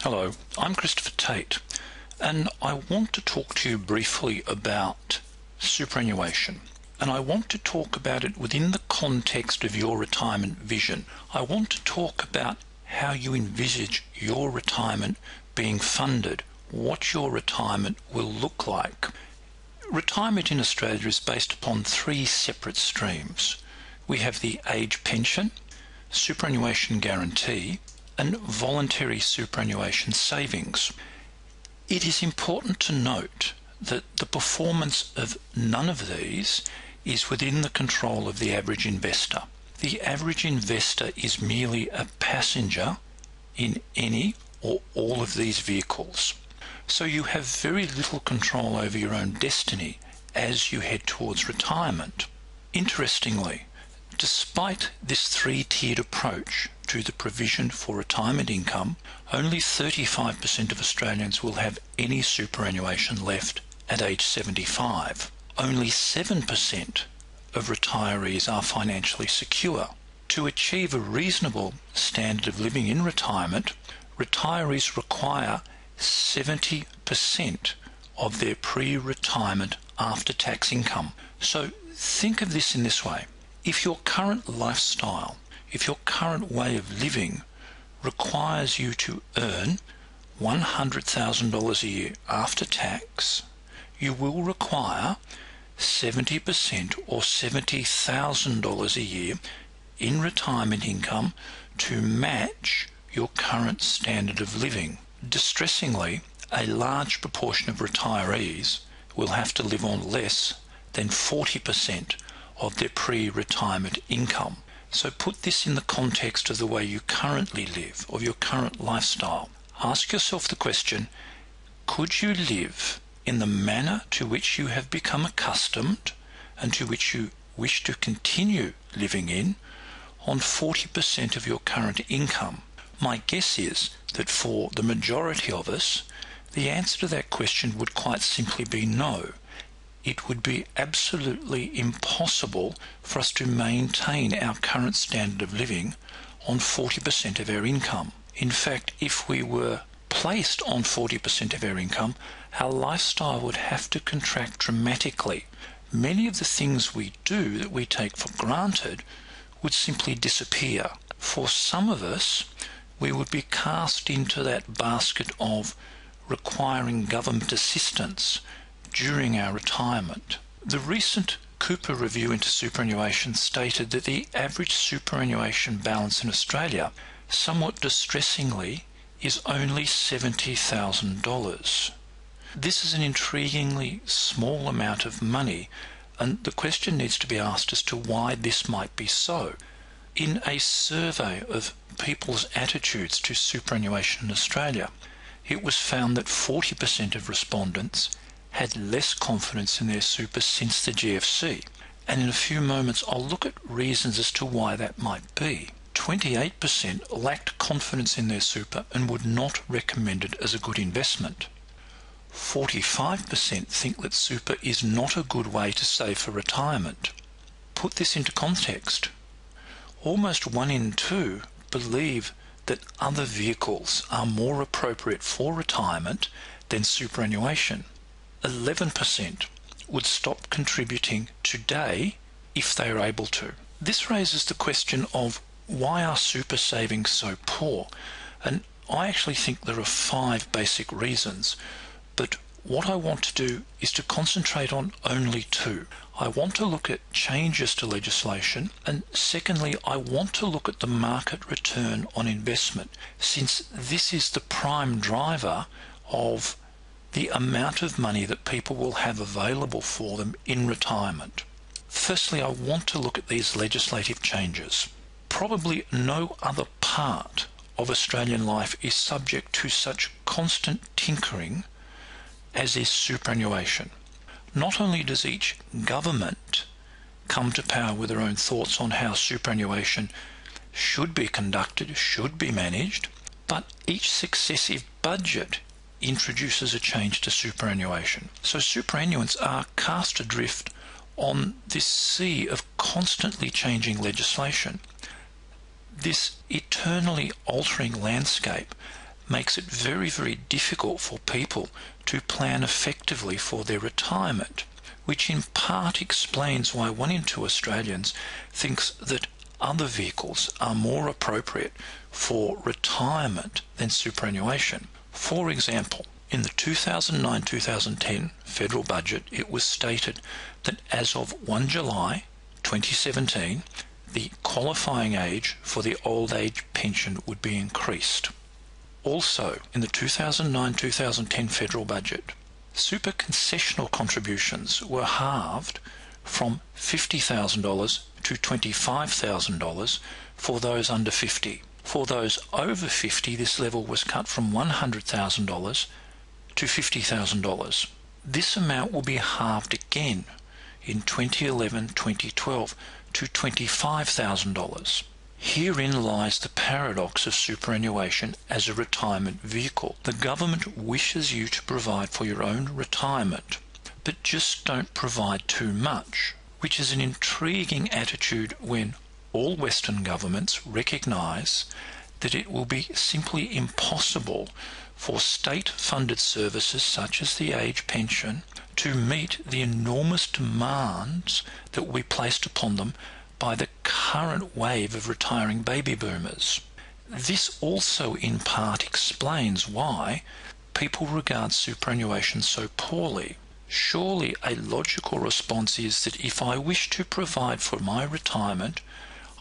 Hello, I'm Christopher Tate, and I want to talk to you briefly about superannuation. And I want to talk about it within the context of your retirement vision. I want to talk about how you envisage your retirement being funded, what your retirement will look like. Retirement in Australia is based upon three separate streams. We have the age pension, superannuation guarantee, and voluntary superannuation savings. It is important to note that the performance of none of these is within the control of the average investor. The average investor is merely a passenger in any or all of these vehicles. So you have very little control over your own destiny as you head towards retirement. Interestingly, despite this three-tiered approach to the provision for retirement income, only 35% of Australians will have any superannuation left at age 75. Only 7% of retirees are financially secure. To achieve a reasonable standard of living in retirement, retirees require 70% of their pre-retirement after-tax income. So think of this in this way. If your current lifestyle, if your current way of living requires you to earn $100,000 a year after tax, you will require 70% or $70,000 a year in retirement income to match your current standard of living. Distressingly, a large proportion of retirees will have to live on less than 40% of their pre-retirement income. So put this in the context of the way you currently live, of your current lifestyle. Ask yourself the question, could you live in the manner to which you have become accustomed and to which you wish to continue living in on 40% of your current income? My guess is that for the majority of us, the answer to that question would quite simply be no. It would be absolutely impossible for us to maintain our current standard of living on 40% of our income. In fact, if we were placed on 40% of our income, our lifestyle would have to contract dramatically. Many of the things we do that we take for granted would simply disappear. For some of us, we would be cast into that basket of requiring government assistance during our retirement. The recent Cooper review into superannuation stated that the average superannuation balance in Australia, somewhat distressingly, is only $70,000. This is an intriguingly small amount of money, and the question needs to be asked as to why this might be so. In a survey of people's attitudes to superannuation in Australia, it was found that 40% of respondents had less confidence in their super since the GFC. And in a few moments I'll look at reasons as to why that might be. 28% lacked confidence in their super and would not recommend it as a good investment. 45% think that super is not a good way to save for retirement. Put this into context. Almost 1 in 2 believe that other vehicles are more appropriate for retirement than superannuation. 11% would stop contributing today if they are able to. This raises the question of why are super savings so poor? And I actually think there are 5 basic reasons, but what I want to do is to concentrate on only 2. I want to look at changes to legislation, and secondly, I want to look at the market return on investment, since this is the prime driver of the amount of money that people will have available for them in retirement. Firstly, I want to look at these legislative changes. Probably no other part of Australian life is subject to such constant tinkering as is superannuation. Not only does each government come to power with their own thoughts on how superannuation should be conducted, should be managed, but each successive budget introduces a change to superannuation. So superannuants are cast adrift on this sea of constantly changing legislation. This eternally altering landscape makes it very, very difficult for people to plan effectively for their retirement, which in part explains why 1 in 2 Australians thinks that other vehicles are more appropriate for retirement than superannuation. For example, in the 2009-2010 federal budget, it was stated that as of 1 July 2017, the qualifying age for the old age pension would be increased. Also, in the 2009-2010 federal budget, super concessional contributions were halved from $50,000 to $25,000 for those under 50. For those over 50, this level was cut from $100,000 to $50,000. This amount will be halved again in 2011-2012 to $25,000. Herein lies the paradox of superannuation as a retirement vehicle. The government wishes you to provide for your own retirement, but just don't provide too much, which is an intriguing attitude when all Western governments recognise that it will be simply impossible for state-funded services such as the age pension to meet the enormous demands that will be placed upon them by the current wave of retiring baby boomers. This also in part explains why people regard superannuation so poorly. Surely a logical response is that if I wish to provide for my retirement,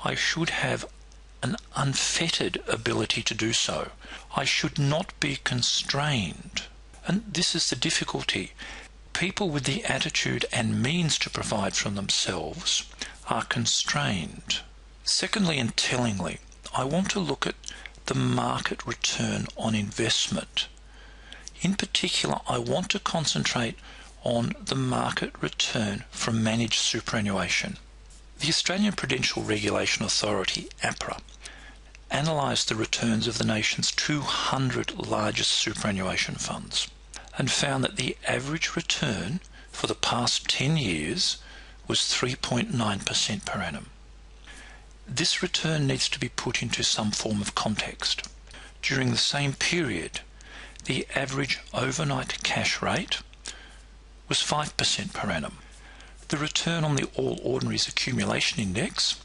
I should have an unfettered ability to do so. I should not be constrained. And this is the difficulty. People with the attitude and means to provide for themselves are constrained. Secondly and tellingly, I want to look at the market return on investment. In particular, I want to concentrate on the market return from managed superannuation. The Australian Prudential Regulation Authority, APRA, analysed the returns of the nation's 200 largest superannuation funds and found that the average return for the past 10 years was 3.9% per annum. This return needs to be put into some form of context. During the same period, the average overnight cash rate was 5% per annum. The return on the All Ordinaries Accumulation Index,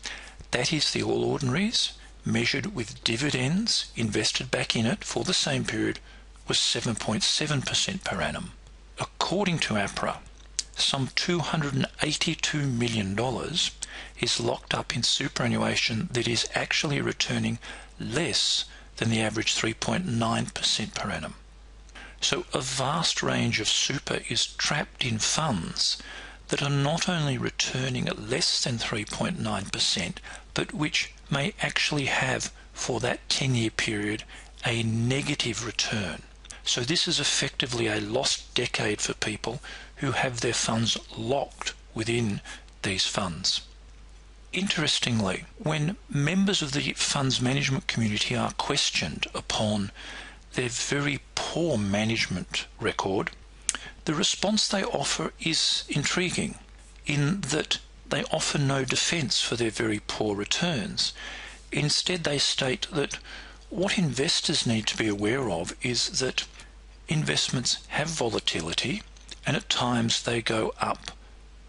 that is the All Ordinaries measured with dividends invested back in it for the same period, was 7.7% per annum. According to APRA, some $282 million is locked up in superannuation that is actually returning less than the average 3.9% per annum. So a vast range of super is trapped in funds that are not only returning at less than 3.9%, but which may actually have, for that 10-year period, a negative return. So this is effectively a lost decade for people who have their funds locked within these funds. Interestingly, when members of the funds management community are questioned upon their very poor management record, the response they offer is intriguing in that they offer no defence for their very poor returns. Instead, they state that what investors need to be aware of is that investments have volatility, and at times they go up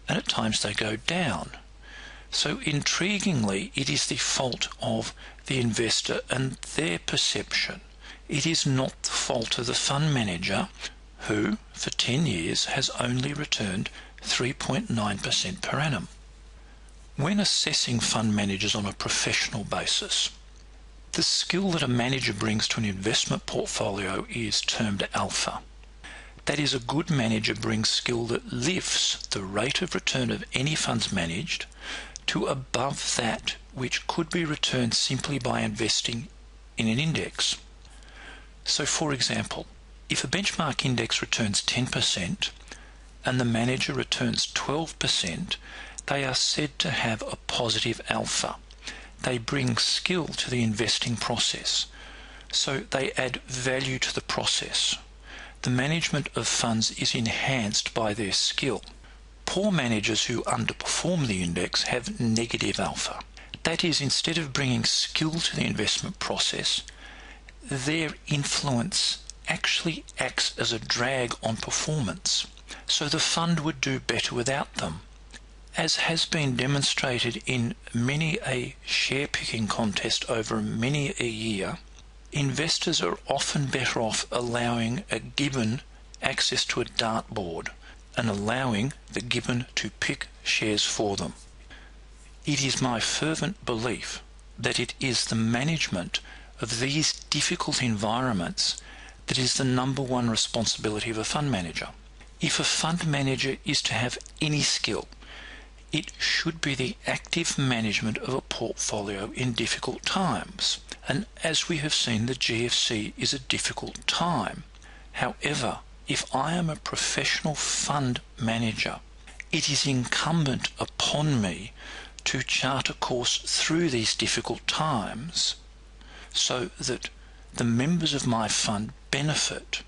and at times they go down. So intriguingly, it is the fault of the investor and their perception. It is not the fault of the fund manager who, for 10 years, has only returned 3.9% per annum. When assessing fund managers on a professional basis, the skill that a manager brings to an investment portfolio is termed alpha. That is, a good manager brings skill that lifts the rate of return of any funds managed to above that which could be returned simply by investing in an index. So, for example, if a benchmark index returns 10% and the manager returns 12%, they are said to have a positive alpha. They bring skill to the investing process, so they add value to the process. The management of funds is enhanced by their skill. Poor managers who underperform the index have negative alpha. That is, instead of bringing skill to the investment process, their influence actually acts as a drag on performance, so the fund would do better without them. As has been demonstrated in many a share picking contest over many a year, investors are often better off allowing a gibbon access to a dartboard and allowing the gibbon to pick shares for them. It is my fervent belief that it is the management of these difficult environments that is the number one responsibility of a fund manager. If a fund manager is to have any skill, it should be the active management of a portfolio in difficult times. And as we have seen, the GFC is a difficult time. However, if I am a professional fund manager, it is incumbent upon me to chart a course through these difficult times so that the members of my fund benefit,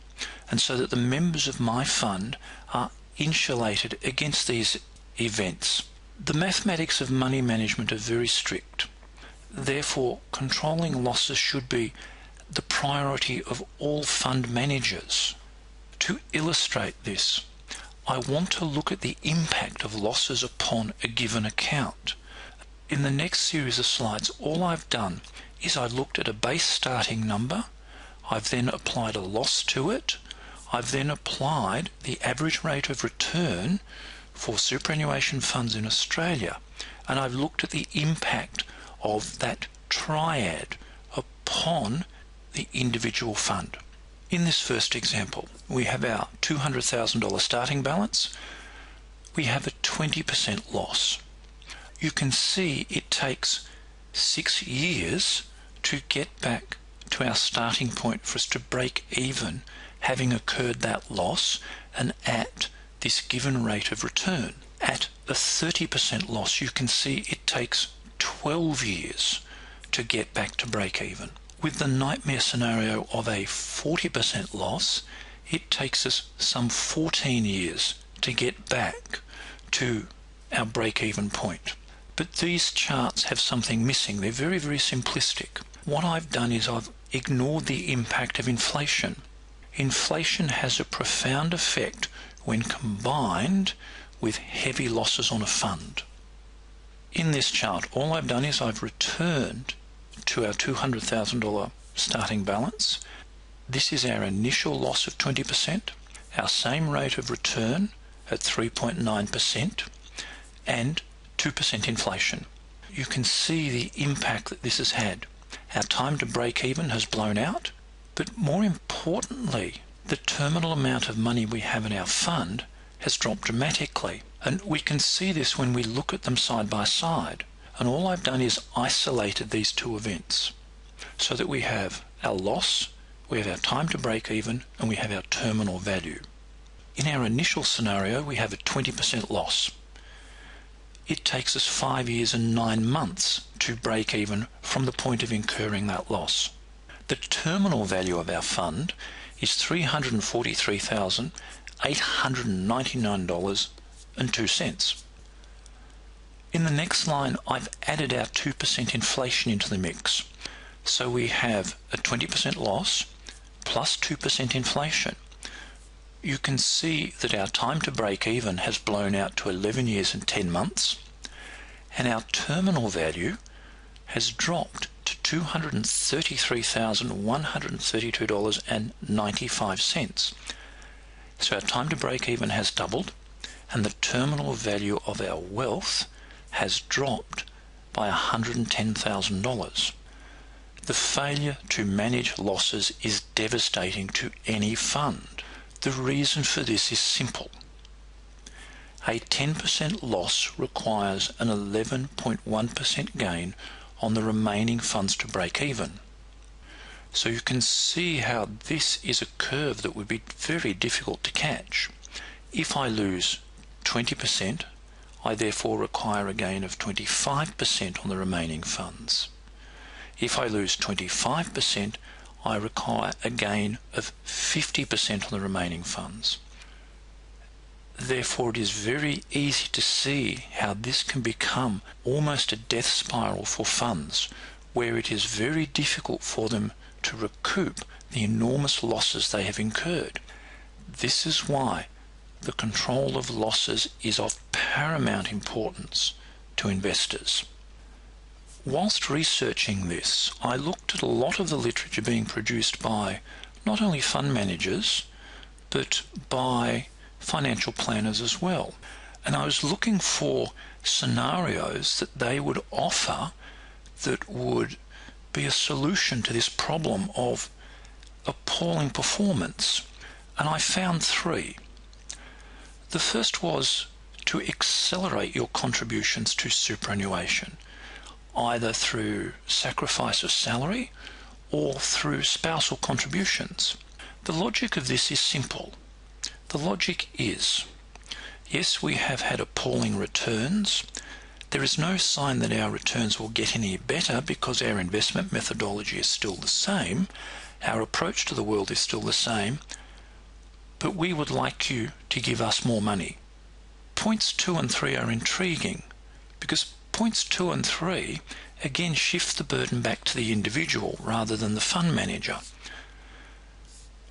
and so that the members of my fund are insulated against these events. The mathematics of money management are very strict. Therefore, controlling losses should be the priority of all fund managers. To illustrate this, I want to look at the impact of losses upon a given account. In the next series of slides, all I've done is I looked at a base starting number, I've then applied a loss to it, I've then applied the average rate of return for superannuation funds in Australia, and I've looked at the impact of that triad upon the individual fund. In this first example, we have our $200,000 starting balance. We have a 20% loss. You can see it takes 6 years to get back to our starting point for us to break even, having occurred that loss and at this given rate of return. At a 30% loss, you can see it takes 12 years to get back to break even. With the nightmare scenario of a 40% loss, it takes us some 14 years to get back to our break-even point. But these charts have something missing. They're very, very simplistic. What I've done is I've ignored the impact of inflation. Inflation has a profound effect when combined with heavy losses on a fund. In this chart, all I've done is I've returned to our $200,000 starting balance. This is our initial loss of 20%, our same rate of return at 3.9%, and 2% inflation. You can see the impact that this has had. Our time to break even has blown out, but more importantly, the terminal amount of money we have in our fund has dropped dramatically. And we can see this when we look at them side by side. And all I've done is isolated these two events so that we have our loss, we have our time to break even, and we have our terminal value. In our initial scenario, we have a 20% loss. It takes us 5 years and 9 months to break even from the point of incurring that loss. The terminal value of our fund is $343,899.02. In the next line, I've added our 2% inflation into the mix. So we have a 20% loss plus 2% inflation. You can see that our time to break even has blown out to 11 years and 10 months, and our terminal value has dropped to $233,132.95. So our time to break even has doubled, and the terminal value of our wealth has dropped by $110,000. The failure to manage losses is devastating to any fund. The reason for this is simple. A 10% loss requires an 11.1% gain on the remaining funds to break even. So you can see how this is a curve that would be very difficult to catch. If I lose 20%, I therefore require a gain of 25% on the remaining funds. If I lose 25%, I require a gain of 50% on the remaining funds. Therefore, it is very easy to see how this can become almost a death spiral for funds, where it is very difficult for them to recoup the enormous losses they have incurred. This is why the control of losses is of paramount importance to investors. Whilst researching this, I looked at a lot of the literature being produced by not only fund managers, but by financial planners as well. And I was looking for scenarios that they would offer that would be a solution to this problem of appalling performance. And I found three. The first was to accelerate your contributions to superannuation, either through sacrifice of salary or through spousal contributions. The logic of this is simple. The logic is, yes, we have had appalling returns. There is no sign that our returns will get any better because our investment methodology is still the same, our approach to the world is still the same, but we would like you to give us more money. Points 2 and 3 are intriguing because points 2 and 3 again shift the burden back to the individual rather than the fund manager.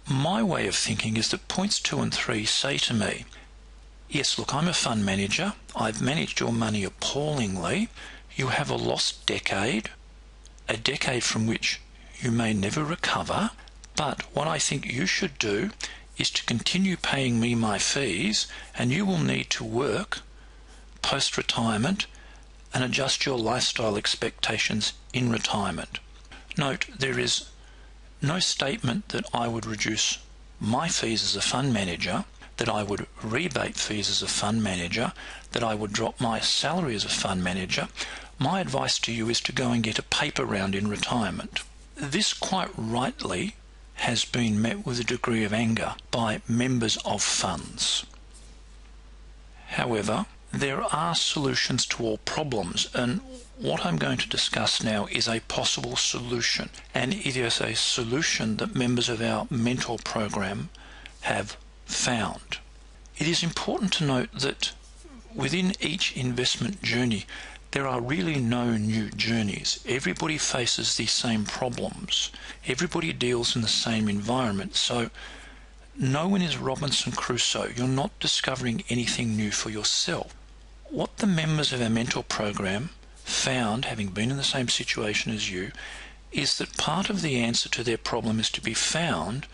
My way of thinking is that points 2 and 3 say to me, yes, look, I'm a fund manager. I've managed your money appallingly. You have a lost decade, a decade from which you may never recover. But what I think you should do is to continue paying me my fees, and you will need to work post-retirement and adjust your lifestyle expectations in retirement. Note, there is no statement that I would reduce my fees as a fund manager, that I would rebate fees as a fund manager, that I would drop my salary as a fund manager. My advice to you is to go and get a paper round in retirement. This quite rightly has been met with a degree of anger by members of funds. However, there are solutions to all problems, and what I'm going to discuss now is a possible solution, and it is a solution that members of our mentor program have found. It is important to note that within each investment journey there are really no new journeys. Everybody faces the same problems. Everybody deals in the same environment. So no one is Robinson Crusoe. You're not discovering anything new for yourself. What the members of our mentor program found, having been in the same situation as you, is that part of the answer to their problem is to be found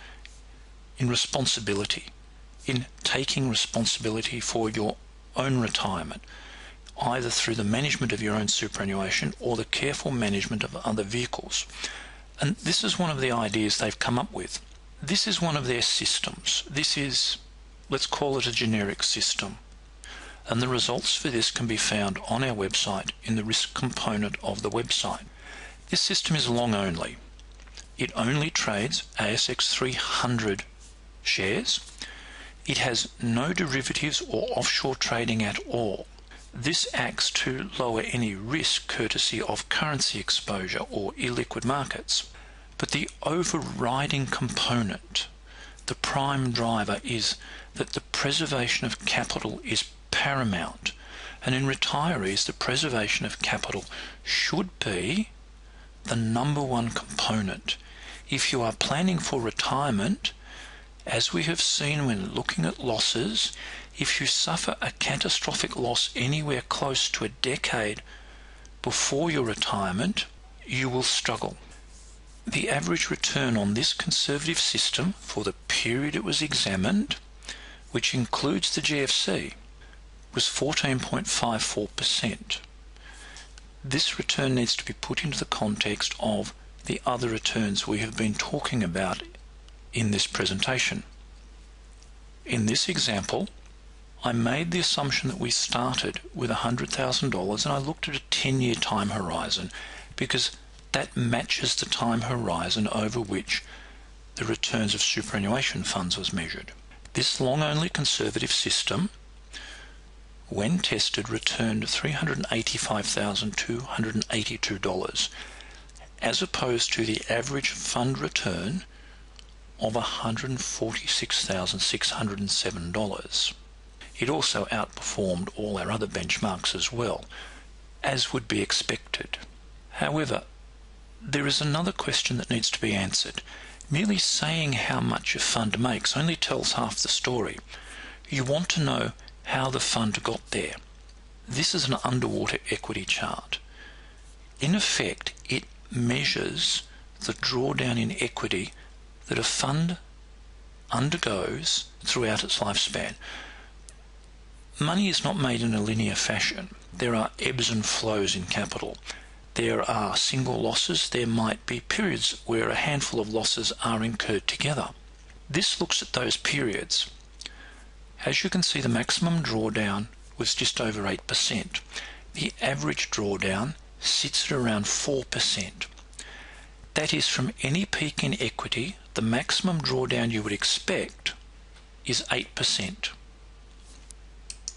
in responsibility, in taking responsibility for your own retirement, either through the management of your own superannuation or the careful management of other vehicles. And this is one of the ideas they've come up with. This is one of their systems. This is, let's call it a generic system. And the results for this can be found on our website in the risk component of the website. This system is long only. It only trades ASX 300 shares. It has no derivatives or offshore trading at all. This acts to lower any risk courtesy of currency exposure or illiquid markets. But the overriding component, the prime driver, is that the preservation of capital is paramount. And in retirees, the preservation of capital should be the number one component. If you are planning for retirement, as we have seen when looking at losses, if you suffer a catastrophic loss anywhere close to a decade before your retirement, you will struggle. The average return on this conservative system for the period it was examined, which includes the GFC, was 14.54%. This return needs to be put into the context of the other returns we have been talking about in this presentation. In this example, I made the assumption that we started with $100,000 and I looked at a 10-year time horizon because that matches the time horizon over which the returns of superannuation funds was measured. This long-only conservative system, when tested, returned $385,282 as opposed to the average fund return of $146,607. It also outperformed all our other benchmarks as well, as would be expected. However, there is another question that needs to be answered. Merely saying how much a fund makes only tells half the story. You want to know how the fund got there. This is an underwater equity chart. In effect, it measures the drawdown in equity that a fund undergoes throughout its lifespan. Money is not made in a linear fashion. There are ebbs and flows in capital. There are single losses. There might be periods where a handful of losses are incurred together. This looks at those periods. As you can see, the maximum drawdown was just over 8%. The average drawdown sits at around 4%. That is, from any peak in equity, the maximum drawdown you would expect is 8%.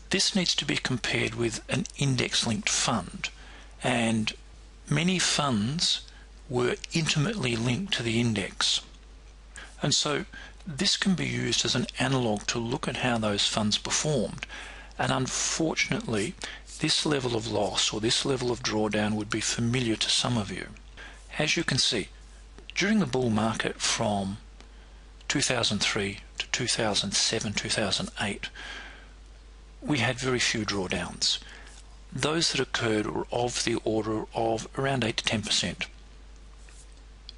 This needs to be compared with an index-linked fund, and many funds were intimately linked to the index. And so this can be used as an analogue to look at how those funds performed. And unfortunately, this level of loss or this level of drawdown would be familiar to some of you. As you can see, during the bull market from 2003 to 2007, 2008, we had very few drawdowns. Those that occurred were of the order of around 8 to 10%.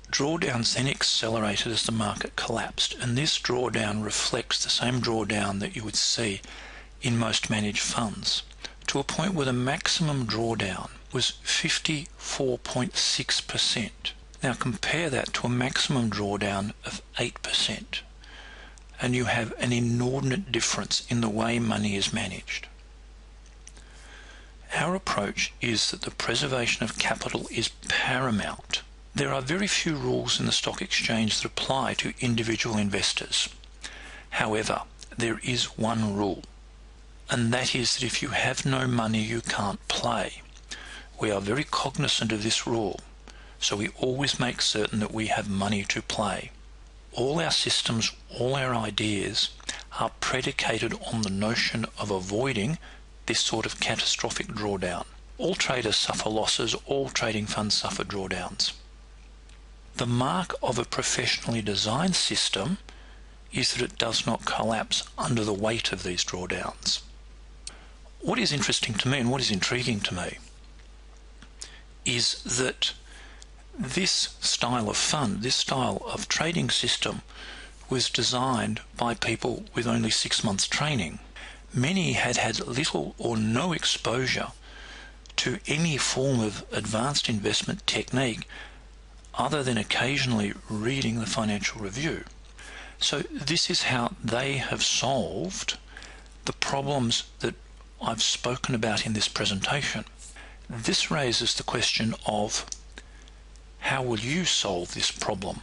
Drawdowns then accelerated as the market collapsed, and this drawdown reflects the same drawdown that you would see in most managed funds, to a point where the maximum drawdown was 54.6%. Now compare that to a maximum drawdown of 8%, and you have an inordinate difference in the way money is managed. Our approach is that the preservation of capital is paramount. There are very few rules in the stock exchange that apply to individual investors. However, there is one rule, and that is that if you have no money, you can't play. We are very cognizant of this rule, so we always make certain that we have money to play. All our systems, all our ideas are predicated on the notion of avoiding this sort of catastrophic drawdown. All traders suffer losses, all trading funds suffer drawdowns. The mark of a professionally designed system is that it does not collapse under the weight of these drawdowns. What is interesting to me and what is intriguing to me is that this style of fund, this style of trading system, was designed by people with only 6 months training. Many had had little or no exposure to any form of advanced investment technique other than occasionally reading the Financial Review. So this is how they have solved the problems that I've spoken about in this presentation. This raises the question of how will you solve this problem?